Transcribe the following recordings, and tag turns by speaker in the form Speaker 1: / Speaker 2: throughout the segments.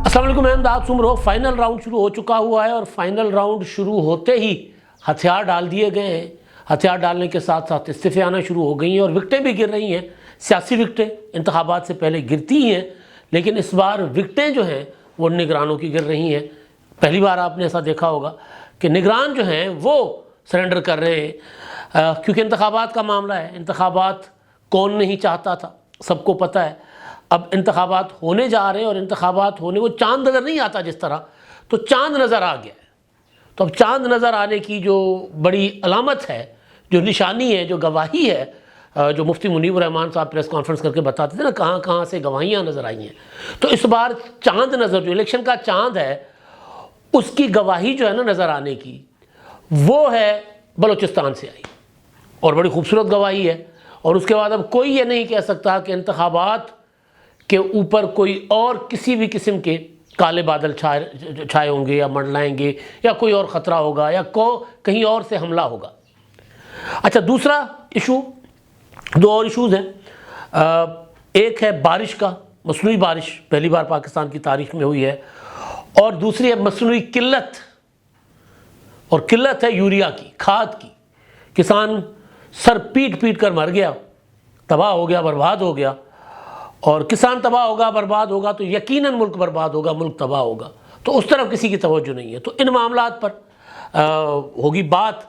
Speaker 1: السلام علیکم، میں امداد سمرو۔ فائنل راؤنڈ شروع ہو چکا ہوا ہے اور فائنل راؤنڈ شروع ہوتے ہی ہتھیار ڈال دیے گئے ہیں۔ ہتھیار ڈالنے کے ساتھ ساتھ استعفے آنا شروع ہو گئی ہیں اور وکٹیں بھی گر رہی ہیں۔ سیاسی وکٹیں انتخابات سے پہلے گرتی ہی ہیں، لیکن اس بار وکٹیں جو ہیں وہ نگرانوں کی گر رہی ہیں۔ پہلی بار آپ نے ایسا دیکھا ہوگا کہ نگران جو ہیں وہ سرنڈر کر رہے ہیں، کیونکہ انتخابات کا معاملہ ہے۔ انتخابات کون نہیں چاہتا تھا، سب کو پتہ ہے۔ اب انتخابات ہونے جا رہے ہیں اور انتخابات ہونے، وہ چاند نظر نہیں آتا جس طرح، تو چاند نظر آ گیا ہے۔ تو اب چاند نظر آنے کی جو بڑی علامت ہے، جو نشانی ہے، جو گواہی ہے، جو مفتی منیب الرحمان صاحب پریس کانفرنس کر کے بتاتے تھے نا کہاں کہاں سے گواہیاں نظر آئی ہیں، تو اس بار چاند نظر، جو الیکشن کا چاند ہے، اس کی گواہی جو ہے نا نظر آنے کی، وہ ہے بلوچستان سے آئی، اور بڑی خوبصورت گواہی ہے۔ اور اس کے بعد اب کوئی یہ نہیں کہہ سکتا کہ انتخابات کے اوپر کوئی اور کسی بھی قسم کے کالے بادل چھائے ہوں گے یا منڈلائیں گے، یا کوئی اور خطرہ ہوگا، یا کہیں اور سے حملہ ہوگا۔ اچھا، دوسرا ایشو، دو اور ایشوز ہیں۔ ایک ہے بارش کا، مصنوعی بارش پہلی بار پاکستان کی تاریخ میں ہوئی ہے، اور دوسری ہے مصنوعی قلت، اور قلت ہے یوریا کی، کھاد کی۔ کسان سر پیٹ پیٹ کر مر گیا، تباہ ہو گیا، برباد ہو گیا، اور کسان تباہ ہوگا، برباد ہوگا تو یقیناً ملک برباد ہوگا، ملک تباہ ہوگا۔ تو اس طرف کسی کی توجہ نہیں ہے۔ تو ان معاملات پر ہوگی بات،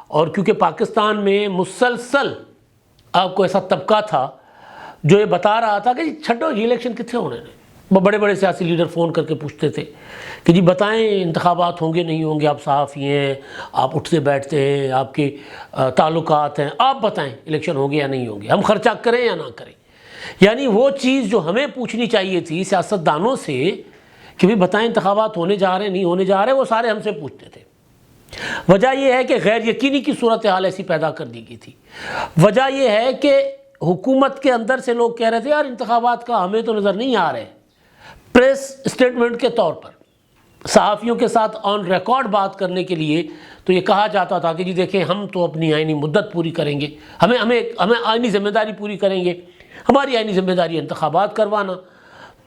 Speaker 1: اور کیونکہ پاکستان میں مسلسل آپ کو ایسا طبقہ تھا جو یہ بتا رہا تھا کہ جی چھڈو، یہ الیکشن کتنے ہونے نے۔ بڑے بڑے سیاسی لیڈر فون کر کے پوچھتے تھے کہ جی بتائیں انتخابات ہوں گے نہیں ہوں گے، آپ صحافی ہیں، آپ اٹھتے بیٹھتے ہیں، آپ کے تعلقات ہیں، آپ بتائیں الیکشن ہوں گے یا نہیں ہوں گے، ہم خرچہ کریں یا نہ کریں۔ یعنی وہ چیز جو ہمیں پوچھنی چاہیے تھی سیاستدانوں سے کہ بھی بتائیں انتخابات ہونے جا رہے ہیں نہیں ہونے جا رہے، وہ سارے ہم سے پوچھتے تھے۔ وجہ یہ ہے کہ غیر یقینی کی صورتحال ایسی پیدا کر دی گئی تھی۔ وجہ یہ ہے کہ حکومت کے اندر سے لوگ کہہ رہے تھے یار انتخابات کا ہمیں تو نظر نہیں آ رہے۔ پریس اسٹیٹمنٹ کے طور پر صحافیوں کے ساتھ آن ریکارڈ بات کرنے کے لیے تو یہ کہا جاتا تھا کہ جی دیکھیں ہم تو اپنی آئینی مدت پوری کریں گے، ہمیں آئینی ذمہ داری پوری کریں گے، ہماری آئینی ذمہ داری انتخابات کروانا،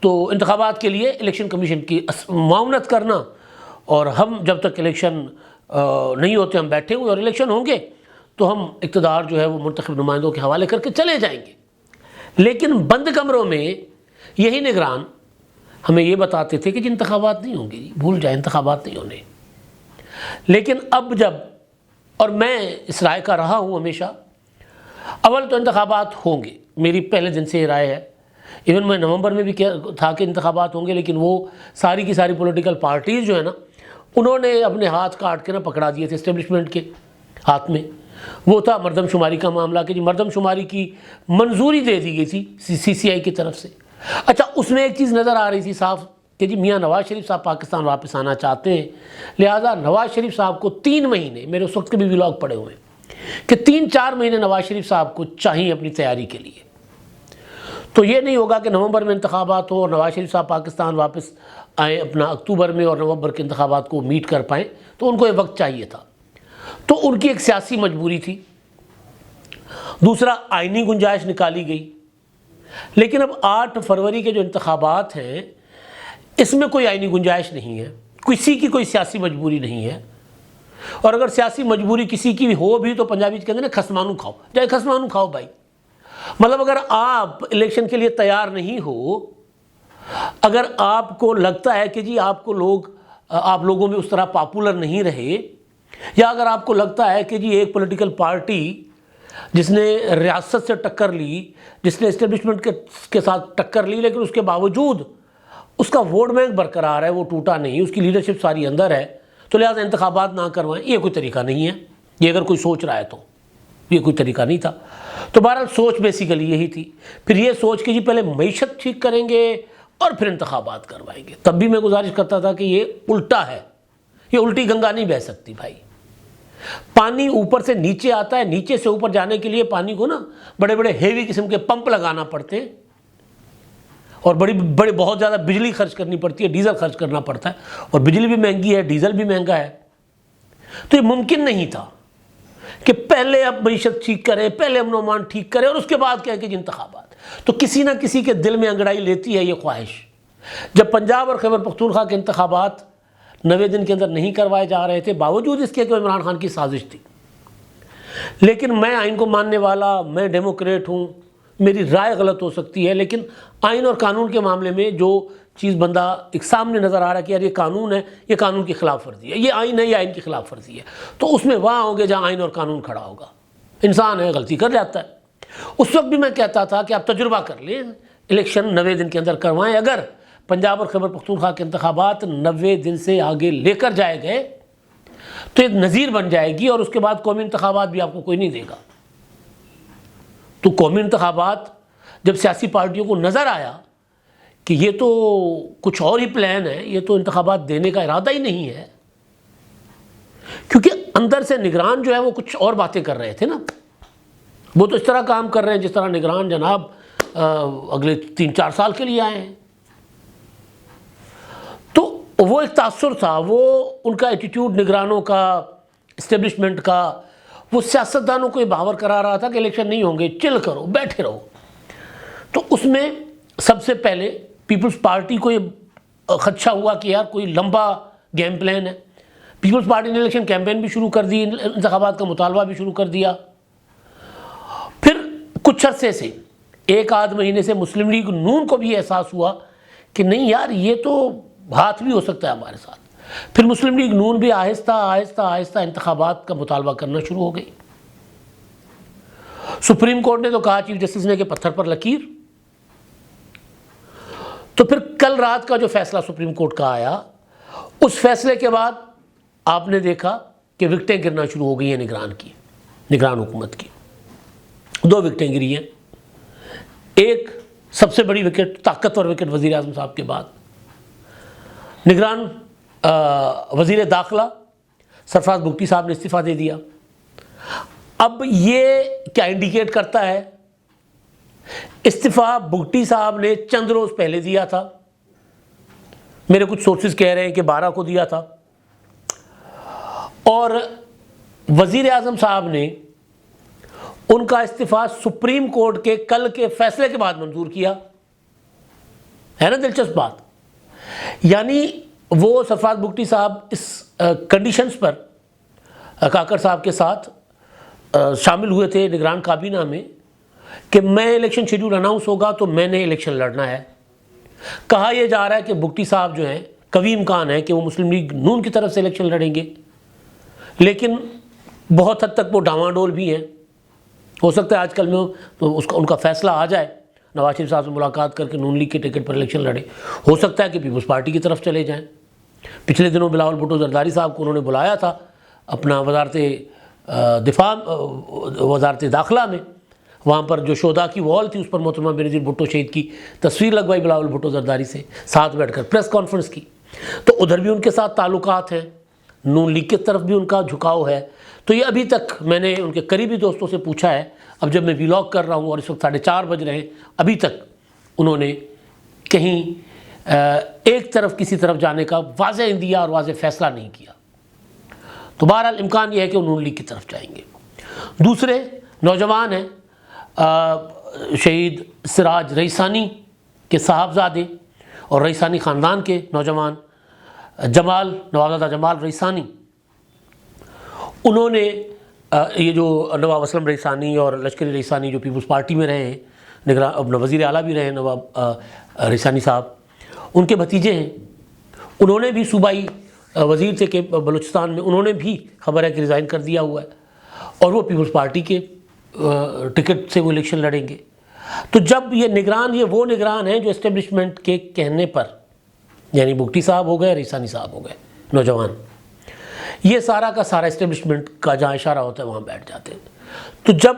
Speaker 1: تو انتخابات کے لیے الیکشن کمیشن کی معاونت کرنا، اور ہم جب تک الیکشن نہیں ہوتے ہم بیٹھے ہوئے، اور الیکشن ہوں گے تو ہم اقتدار جو ہے وہ منتخب نمائندوں کے حوالے کر کے چلے جائیں گے۔ لیکن بند کمروں میں یہی نگران ہمیں یہ بتاتے تھے کہ جی انتخابات نہیں ہوں گے، بھول جائیں انتخابات نہیں ہونے۔ لیکن اب جب، اور میں اس رائے کا رہا ہوں ہمیشہ، اول تو انتخابات ہوں گے، میری پہلے دن سے یہ رائے ہے۔ ایون میں نومبر میں بھی تھا کہ انتخابات ہوں گے، لیکن وہ ساری کی ساری پولیٹیکل پارٹیز جو ہے نا، انہوں نے اپنے ہاتھ کاٹ کے نا پکڑا دیے تھے اسٹیبلشمنٹ کے ہاتھ میں۔ وہ تھا مردم شماری کا معاملہ کہ جی مردم شماری کی منظوری دے دی گئی تھی سی سی آئی کی طرف سے۔ اچھا، اس میں ایک چیز نظر آ رہی تھی صاف کہ جی میاں نواز شریف صاحب پاکستان واپس آنا چاہتے ہیں، لہٰذا نواز شریف صاحب کو 3 مہینے، میرے اس وقت کے بھی ولاگ پڑے ہوئے ہیں کہ 3-4 مہینے نواز شریف صاحب کو چاہیے اپنی تیاری کے لیے۔ تو یہ نہیں ہوگا کہ نومبر میں انتخابات ہو اور نواز شریف صاحب پاکستان واپس آئیں اپنا اکتوبر میں، اور نومبر کے انتخابات کو میٹ کر پائیں، تو ان کو یہ وقت چاہیے تھا۔ تو ان کی ایک سیاسی مجبوری تھی۔ دوسرا، آئینی گنجائش نکالی گئی، لیکن اب 8 فروری کے جو انتخابات ہیں اس میں کوئی آئینی گنجائش نہیں ہے، کسی کی کوئی سیاسی مجبوری نہیں ہے۔ اور اگر سیاسی مجبوری کسی کی بھی ہو بھی تو پنجابی کہتے ہیں نا خسمانو کھاؤ، جائے خسمانو کھاؤ بھائی۔ مطلب اگر آپ الیکشن کے لیے تیار نہیں ہو، اگر آپ کو لگتا ہے کہ جی آپ لوگوں میں اس طرح پاپولر نہیں رہے، یا اگر آپ کو لگتا ہے کہ جی ایک پولیٹیکل پارٹی جس نے ریاست سے ٹکر لی، جس نے اسٹیبلشمنٹ کے ساتھ ٹکر لی، لیکن اس کے باوجود اس کا ووٹ بینک برقرار ہے، وہ ٹوٹا نہیں، اس کی لیڈرشپ ساری اندر ہے، تو لہٰذا انتخابات نہ کروائیں، یہ کوئی طریقہ نہیں ہے۔ یہ اگر کوئی سوچ رہا ہے تو یہ کوئی طریقہ نہیں تھا۔ تو بہرحال سوچ بیسیکلی یہی تھی۔ پھر یہ سوچ کہ جی پہلے معیشت ٹھیک کریں گے اور پھر انتخابات کروائیں گے۔ تب بھی میں گزارش کرتا تھا کہ یہ الٹا ہے، یہ الٹی گنگا نہیں بہہ سکتی بھائی۔ پانی اوپر سے نیچے آتا ہے، نیچے سے اوپر جانے کے لیے پانی کو نا بڑے بڑے ہیوی قسم کے پمپ لگانا پڑتے ہیں، اور بہت زیادہ بجلی خرچ کرنی پڑتی ہے، ڈیزل خرچ کرنا پڑتا ہے، اور بجلی بھی مہنگی ہے، ڈیزل بھی مہنگا ہے۔ تو یہ ممکن نہیں تھا کہ پہلے اب معیشت ٹھیک کریں، پہلے امن و امان ٹھیک کریں، اور اس کے بعد کہیں کہ جی انتخابات۔ تو کسی نہ کسی کے دل میں انگڑائی لیتی ہے یہ خواہش جب پنجاب اور خیبر پختونخوا کے انتخابات 90 دن کے اندر نہیں کروائے جا رہے تھے، باوجود اس کے کہ عمران خان کی سازش تھی، لیکن میں آئین کو ماننے والا، میں ڈیموکریٹ ہوں، میری رائے غلط ہو سکتی ہے، لیکن آئین اور قانون کے معاملے میں جو چیز بندہ ایک سامنے نظر آ رہا ہے کہ یار یہ قانون ہے، یہ قانون کی خلاف ورزی ہے، یہ آئین ہے، یہ آئین کی خلاف ورزی ہے، تو اس میں وہاں ہوں گے جہاں آئین اور قانون کھڑا ہوگا۔ انسان ہے، غلطی کر جاتا ہے۔ اس وقت بھی میں کہتا تھا کہ آپ تجربہ کر لیں، الیکشن 90 دن کے اندر کروائیں۔ اگر پنجاب اور خیبر پختونخوا کے انتخابات 90 دن سے آگے لے کر جائے گئے تو ایک نظیر بن جائے گی، اور اس کے بعد قومی انتخابات بھی آپ کو کوئی نہیں دے گا۔ تو قومی انتخابات جب سیاسی پارٹیوں کو نظر آیا کہ یہ تو کچھ اور ہی پلان ہے، یہ تو انتخابات دینے کا ارادہ ہی نہیں ہے، کیونکہ اندر سے نگران جو ہے وہ کچھ اور باتیں کر رہے تھے نا، وہ تو اس طرح کام کر رہے ہیں جس طرح نگران جناب اگلے 3-4 سال کے لیے آئے ہیں۔ تو وہ ایک تاثر تھا، وہ ان کا ایٹیٹیوڈ نگرانوں کا، اسٹیبلشمنٹ کا، وہ سیاستدانوں کو یہ باور کرا رہا تھا کہ الیکشن نہیں ہوں گے، چل کرو، بیٹھے رہو۔ تو اس میں سب سے پہلے پیپلز پارٹی کو یہ خدشہ ہوا کہ یار کوئی لمبا گیم پلان ہے۔ پیپلز پارٹی نے الیکشن کیمپین بھی شروع کر دی، انتخابات کا مطالبہ بھی شروع کر دیا۔ پھر کچھ عرصے سے، 1 مہینے سے مسلم لیگ نون کو بھی احساس ہوا کہ نہیں یار یہ تو ہاتھ بھی ہو سکتا ہے ہمارے ساتھ۔ پھر مسلم لیگ نون بھی آہستہ آہستہ آہستہ انتخابات کا مطالبہ کرنا شروع ہو گئی۔ سپریم کورٹ نے تو کہا، چیف جسٹس نے، کہ پتھر پر لکیر۔ تو پھر کل رات کا جو فیصلہ سپریم کورٹ کا آیا، اس فیصلے کے بعد آپ نے دیکھا کہ وکٹیں گرنا شروع ہو گئی ہیں نگران حکومت کی۔ 2 وکٹیں گری ہیں۔ ایک سب سے بڑی وکٹ، طاقتور وکٹ وزیر اعظم صاحب کے بعد، نگران وزیر داخلہ سرفراز بگٹی صاحب نے استعفیٰ دے دیا۔ اب یہ کیا انڈیکیٹ کرتا ہے؟ استعفیٰ بگٹی صاحب نے چند روز پہلے دیا تھا، میرے کچھ سورسز کہہ رہے ہیں کہ 12 کو دیا تھا، اور وزیر اعظم صاحب نے ان کا استعفیٰ سپریم کورٹ کے کل کے فیصلے کے بعد منظور کیا۔ ہے نا دلچسپ بات؟ یعنی وہ سرفراز بگٹی صاحب اس کنڈیشنز پر کاکڑ صاحب کے ساتھ شامل ہوئے تھے نگران کابینہ میں کہ میں الیکشن شیڈول اناؤنس ہوگا تو میں نے الیکشن لڑنا ہے۔ کہا یہ جا رہا ہے کہ بگٹی صاحب جو ہیں، قوی امکان ہے کہ وہ مسلم لیگ نون کی طرف سے الیکشن لڑیں گے، لیکن بہت حد تک وہ ڈاواڈول بھی ہیں۔ ہو سکتا ہے آج کل میں تو ان کا فیصلہ آ جائے، نواز شریف صاحب سے ملاقات کر کے نون لیگ کے ٹکٹ پر الیکشن لڑے۔ ہو سکتا ہے کہ پیپلز پارٹی کی طرف چلے جائیں۔ پچھلے دنوں بلاول بھٹو زرداری صاحب کو انہوں نے بلایا تھا اپنا وزارت دفاع، وزارت داخلہ میں، وہاں پر جو شہداء کی وال تھی اس پر محترمہ بینظیر بھٹو شہید کی تصویر لگوائی بلاول بھٹو زرداری سے، ساتھ بیٹھ کر پریس کانفرنس کی۔ تو ادھر بھی ان کے ساتھ تعلقات ہیں، نون لیگ کی طرف بھی ان کا جھکاؤ ہے۔ تو یہ ابھی تک میں نے ان کے قریبی دوستوں سے پوچھا ہے، اب جب میں ویلاگ کر رہا ہوں اور اس وقت 4:30 بج رہے ہیں، ابھی تک انہوں نے کہیں ایک طرف کسی طرف جانے کا واضح اندیا اور واضح فیصلہ نہیں کیا۔ تو بہرحال امکان یہ ہے کہ وہ نون لیگ کی طرف جائیں گے۔ دوسرے نوجوان ہیں، شہید سراج رئیسانی کے صاحبزادے اور رئیسانی خاندان کے نوجوان جمال، نوابزادہ جمال رئیسانی، انہوں نے یہ جو نواب اسلم رئیسانی اور لشکری رئیسانی جو پیپلز پارٹی میں رہے ہیں، اپنا وزیر اعلیٰ بھی رہے ہیں نواب رئیسانی صاحب، ان کے بھتیجے ہیں، انہوں نے بھی صوبائی وزیر تھے کہ بلوچستان میں، انہوں نے بھی خبر ہے کہ ریزائن کر دیا ہوا ہے، اور وہ پیپلز پارٹی کے ٹکٹ سے وہ الیکشن لڑیں گے۔ تو جب یہ نگران، یہ وہ نگران ہیں جو اسٹیبلشمنٹ کے کہنے پر، یعنی بگٹی صاحب ہو گئے، رئیسانی صاحب ہو گئے نوجوان، یہ سارا کا سارا اسٹیبلشمنٹ کا جہاں اشارہ ہوتا ہے وہاں بیٹھ جاتے ہیں۔ تو جب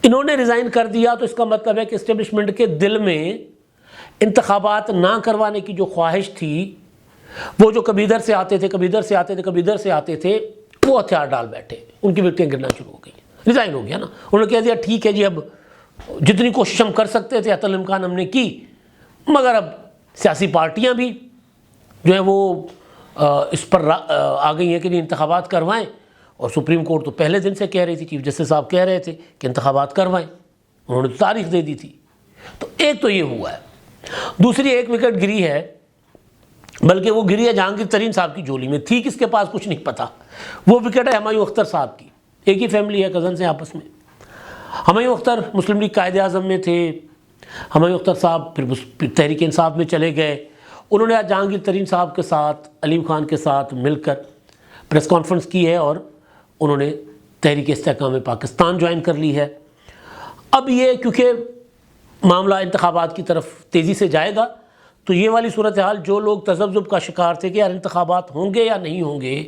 Speaker 1: انہوں نے ریزائن کر دیا تو اس کا مطلب ہے کہ اسٹیبلشمنٹ کے دل میں انتخابات نہ کروانے کی جو خواہش تھی، وہ جو کبھی ادھر سے آتے تھے، کبھی ادھر سے آتے تھے، کبھی ادھر سے آتے تھے، وہ ہتھیار ڈال بیٹھے، ان کی وکٹیں گرنا شروع ہو گئی، ریزائن ہو گیا نا۔ انہوں نے کہہ دیا ٹھیک ہے جی، اب جتنی کوشش ہم کر سکتے تھے حتی الامکان ہم نے کی، مگر اب سیاسی پارٹیاں بھی جو ہیں وہ اس پر آ گئی ہیں کہ انتخابات کروائیں، اور سپریم کورٹ تو پہلے دن سے کہہ رہی تھی، چیف جسٹس صاحب کہہ رہے تھے کہ انتخابات کروائیں، انہوں نے تاریخ دے دی تھی۔ تو ایک تو یہ ہوا ہے۔ دوسری ایک وکٹ گری ہے، بلکہ وہ گری ہے جہانگیر ترین صاحب کی جولی میں، تھی کس کے پاس کچھ نہیں پتا. وہ وکٹ ہے ہمایوں اختر صاحب کی، ایک ہی فیملی ہے، کزنس ہیں آپس میں. ہمایوں اختر مسلم لیگ قائد اعظم میں تھے. ہمایوں اختر صاحب پھر تحریک انصاف میں چلے گئے. انہوں نے آج جہانگیر ترین صاحب کے ساتھ، علیم خان کے ساتھ مل کر پریس کانفرنس کی ہے اور انہوں نے تحریک استحکام پاکستان جوائن کر لی ہے. اب یہ کیونکہ معاملہ انتخابات کی طرف تیزی سے جائے گا، تو یہ والی صورتحال جو لوگ تذبذب کا شکار تھے کہ یار انتخابات ہوں گے یا نہیں ہوں گے،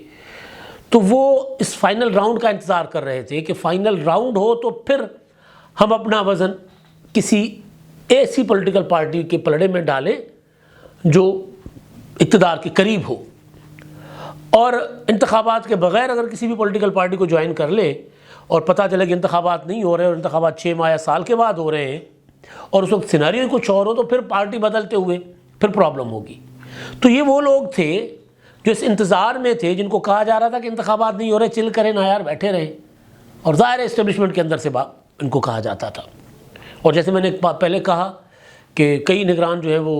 Speaker 1: تو وہ اس فائنل راؤنڈ کا انتظار کر رہے تھے کہ فائنل راؤنڈ ہو تو پھر ہم اپنا وزن کسی ایسی پولیٹیکل پارٹی کے پلڑے میں ڈالیں جو اقتدار کے قریب ہو. اور انتخابات کے بغیر اگر کسی بھی پولیٹیکل پارٹی کو جوائن کر لے اور پتہ چلے کہ انتخابات نہیں ہو رہے اور انتخابات 6 ماہ یا سال کے بعد ہو رہے ہیں اور اس وقت سیناریو کچھ اور ہو، تو پھر پارٹی بدلتے ہوئے پھر پرابلم ہوگی. تو یہ وہ لوگ تھے جو اس انتظار میں تھے، جن کو کہا جا رہا تھا کہ انتخابات نہیں ہو رہے، چل کریں نا یار، بیٹھے رہیں. اور ظاہر اسٹیبلشمنٹ کے اندر سے ان کو کہا جاتا تھا. اور جیسے میں نے پہلے کہا کہ کئی نگران جو ہے وہ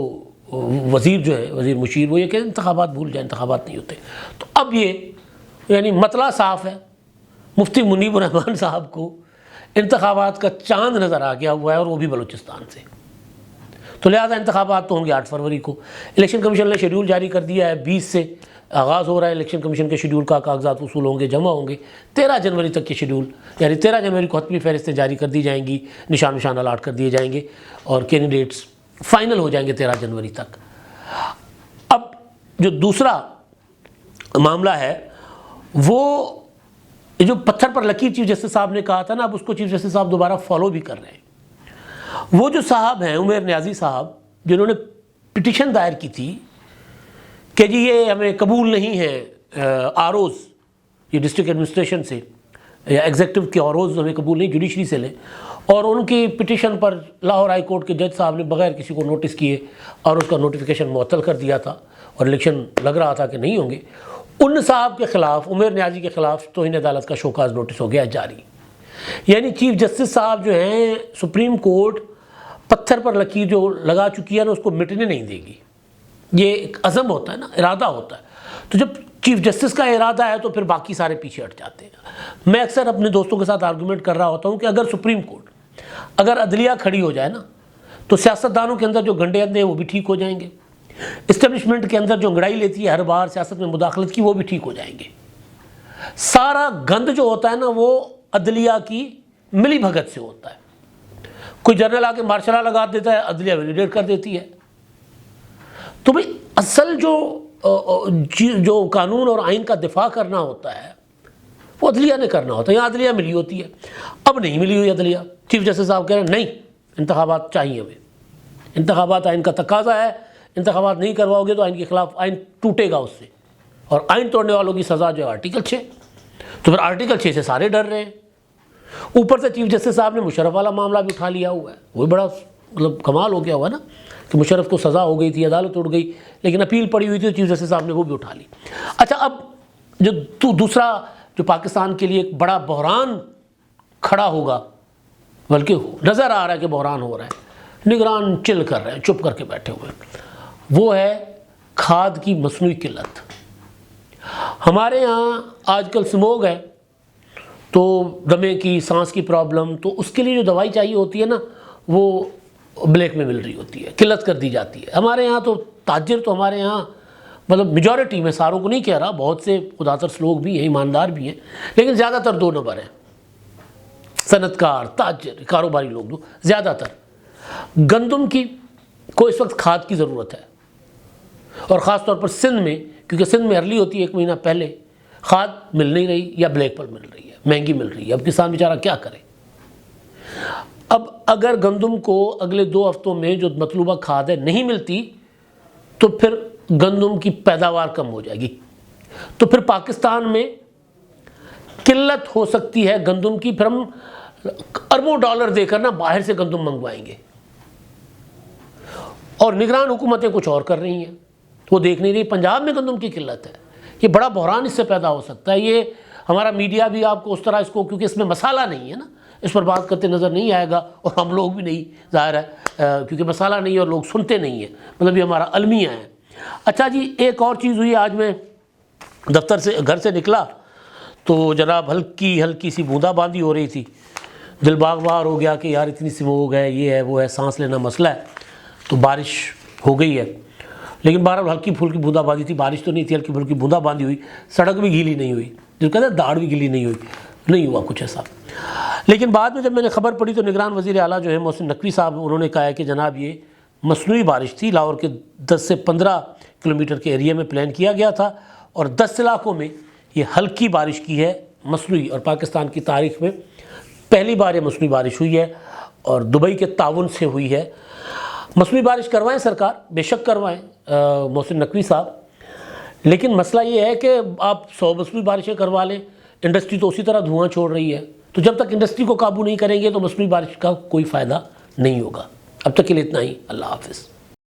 Speaker 1: وزیر مشیر، وہ یہ کہ انتخابات بھول جائیں، انتخابات نہیں ہوتے. تو اب یہ یعنی مطلع صاف ہے، مفتی منیب الرحمان صاحب کو انتخابات کا چاند نظر آ گیا ہوا ہے، اور وہ بھی بلوچستان سے. تو لہٰذا انتخابات تو ہوں گے 8 فروری کو. الیکشن کمیشن نے شیڈول جاری کر دیا ہے، 20 سے آغاز ہو رہا ہے الیکشن کمیشن کے شیڈول کا. کاغذات وصول ہوں گے، جمع ہوں گے 13 جنوری تک کے شیڈول، یعنی 13 جنوری کو حتمی فہرستیں جاری کر دی جائیں گی، نشان الاٹ کر دیے جائیں گے اور کینڈیڈیٹس فائنل ہو جائیں گے 13 جنوری تک. اب جو دوسرا معاملہ ہے وہ جو پتھر پر لکیر چیف جسٹس صاحب نے کہا تھا نا، اب اس کو چیف جسٹس صاحب دوبارہ فالو بھی کر رہے ہیں. وہ جو صاحب ہیں عمیر نیازی صاحب، جنہوں نے پٹیشن دائر کی تھی کہ جی یہ ہمیں قبول نہیں ہے آروز، یہ ڈسٹرکٹ ایڈمنسٹریشن سے یا ایگزیکٹو کے آروز ہمیں قبول نہیں، جوڈیشری سے لیں. اور ان کی پٹیشن پر لاہور ہائی کورٹ کے جج صاحب نے بغیر کسی کو نوٹس کیے اور اس کا نوٹیفیکیشن معطل کر دیا تھا، اور الیکشن لگ رہا تھا کہ نہیں ہوں گے. ان صاحب کے خلاف، عمیر نیازی کے خلاف توہین عدالت کا شوکاز نوٹس ہو گیا جاری. یعنی چیف جسٹس صاحب جو ہیں سپریم کورٹ پتھر پر لکیر جو لگا چکی ہے نا، اس کو مٹنے نہیں دے گی. یہ ایک عزم ہوتا ہے نا، ارادہ ہوتا ہے. تو جب چیف جسٹس کا ارادہ ہے تو پھر باقی سارے پیچھے ہٹ جاتے ہیں. میں اکثر اپنے دوستوں کے ساتھ آرگومنٹ کر رہا ہوتا ہوں کہ اگر سپریم کورٹ، اگر عدلیہ کھڑی ہو جائے نا، تو سیاستدانوں کے اندر جو گنڈے اندے ہیں وہ بھی ٹھیک ہو جائیں گے. اسٹیبلشمنٹ کے اندر جو انگڑائی لیتی ہے ہر بار سیاست میں مداخلت کی، وہ بھی ٹھیک ہو جائیں گے. سارا گند جو ہوتا ہے نا، وہ عدلیہ کی ملی بھگت سے ہوتا ہے. کوئی جنرل آ کے مارشل لا لگا دیتا ہے، عدلیہ ویلیڈیٹ کر دیتی ہے. تو بھئی اصل جو قانون اور آئین کا دفاع کرنا ہوتا ہے وہ عدلیہ نے کرنا ہوتا ہے. یہاں عدلیہ ملی ہوتی ہے، اب نہیں ملی ہوئی عدلیہ. چیف جسٹس صاحب کہہ رہے ہیں نہیں، انتخابات چاہیے ہمیں، انتخابات آئین کا تقاضا ہے، انتخابات نہیں کرواؤ گے تو آئین کے خلاف آئین ٹوٹے گا اس سے، اور آئین توڑنے والوں کی سزا جو ہے آرٹیکل 6. تو پھر آرٹیکل 6 سے سارے ڈر رہے ہیں. اوپر سے چیف جسٹس صاحب نے مشرف والا معاملہ بھی اٹھا لیا ہوا ہے. وہ بڑا کمال ہو گیا ہوا نا کہ مشرف کو سزا ہو گئی تھی، عدالت اٹھ گئی، لیکن اپیل پڑی ہوئی تھی تو چیف جسٹس صاحب نے وہ بھی اٹھا لی. اچھا، اب جو دوسرا جو پاکستان کے لیے ایک بڑا بحران کھڑا ہوگا، بلکہ نظر آ رہا ہے کہ بحران ہو رہا ہے، نگران چل کر رہے ہیں، چپ کر کے بیٹھے ہوئے ہیں، وہ ہے کھاد کی مصنوعی قلت. ہمارے ہاں آج کل سموگ ہے تو دمے کی، سانس کی پرابلم، تو اس کے لیے جو دوائی چاہیے ہوتی ہے نا، وہ بلیک میں مل رہی ہوتی ہے، قلت کر دی جاتی ہے. ہمارے ہاں تو تاجر تو ہمارے ہاں مطلب میجورٹی میں، ساروں کو نہیں کہہ رہا، بہت سے خدا ترس لوگ بھی ہیں، ایماندار بھی ہیں، لیکن زیادہ تر 2 نمبر ہیں. صنعت کار، تاجر، کاروباری لوگ زیادہ تر. گندم کی کو اس وقت کھاد کی ضرورت ہے، اور خاص طور پر سندھ میں، کیونکہ سندھ میں ارلی ہوتی ہے 1 مہینہ پہلے، کھاد مل نہیں رہی یا بلیک پر مل رہی ہے، مہنگی مل رہی ہے. اب کسان بیچارہ کیا کرے؟ اب اگر گندم کو اگلے 2 ہفتوں میں جو مطلوبہ کھاد ہے نہیں ملتی تو پھر گندم کی پیداوار کم ہو جائے گی، تو پھر پاکستان میں قلت ہو سکتی ہے گندم کی. پھر ہم اربوں ڈالر دے کر نا باہر سے گندم منگوائیں گے. اور نگران حکومتیں کچھ اور کر رہی ہیں، وہ دیکھ نہیں رہی. پنجاب میں گندم کی قلت ہے، یہ بڑا بحران اس سے پیدا ہو سکتا ہے. یہ ہمارا میڈیا بھی آپ کو اس طرح اس کو، کیونکہ اس میں مسالہ نہیں ہے نا، اس پر بات کرتے نظر نہیں آئے گا، اور ہم لوگ بھی نہیں، ظاہر ہے کیونکہ مسئلہ نہیں ہے اور لوگ سنتے نہیں ہیں، مطلب یہ ہمارا المیہ ہے۔ اچھا جی، ایک اور چیز ہوئی، آج میں دفتر سے گھر سے نکلا تو جناب ہلکی سی بوندا باندی ہو رہی تھی، دل باغ باغ ہو گیا کہ یار اتنی سی وہ ہو گئے، یہ ہے وہ ہے، سانس لینا مسئلہ ہے، تو بارش ہو گئی ہے، لیکن بہرحال ہلکی پھلکی بوندا باندی تھی، بارش تو نہیں تھی، ہلکی پھلکی بوندا باندی ہوئی، سڑک بھی گیلی نہیں ہوئی، جو کہتے ہیں داڑھ بھی گیلی نہیں ہوئی، نہیں ہوا کچھ ایسا۔ لیکن بعد میں جب میں نے خبر پڑھی تو نگران وزیر اعلیٰ جو ہے محسن نقوی صاحب، انہوں نے کہا ہے کہ جناب یہ مصنوعی بارش تھی، لاہور کے 10 سے 15 کلومیٹر کے ایریا میں پلان کیا گیا تھا، اور 10 علاقوں میں یہ ہلکی بارش کی ہے مصنوعی، اور پاکستان کی تاریخ میں پہلی بار یہ مصنوعی بارش ہوئی ہے، اور دبئی کے تعاون سے ہوئی ہے۔ مصنوعی بارش کروائیں سرکار، بے شک کروائیں محسن نقوی صاحب، لیکن مسئلہ یہ ہے کہ آپ 100 مصنوعی بارشیں کروا لیں، انڈسٹری تو اسی طرح دھواں چھوڑ رہی ہے، تو جب تک انڈسٹری کو قابو نہیں کریں گے تو مصنوعی بارش کا کوئی فائدہ نہیں ہوگا۔ اب تک کے لیے اتنا ہی، اللہ حافظ۔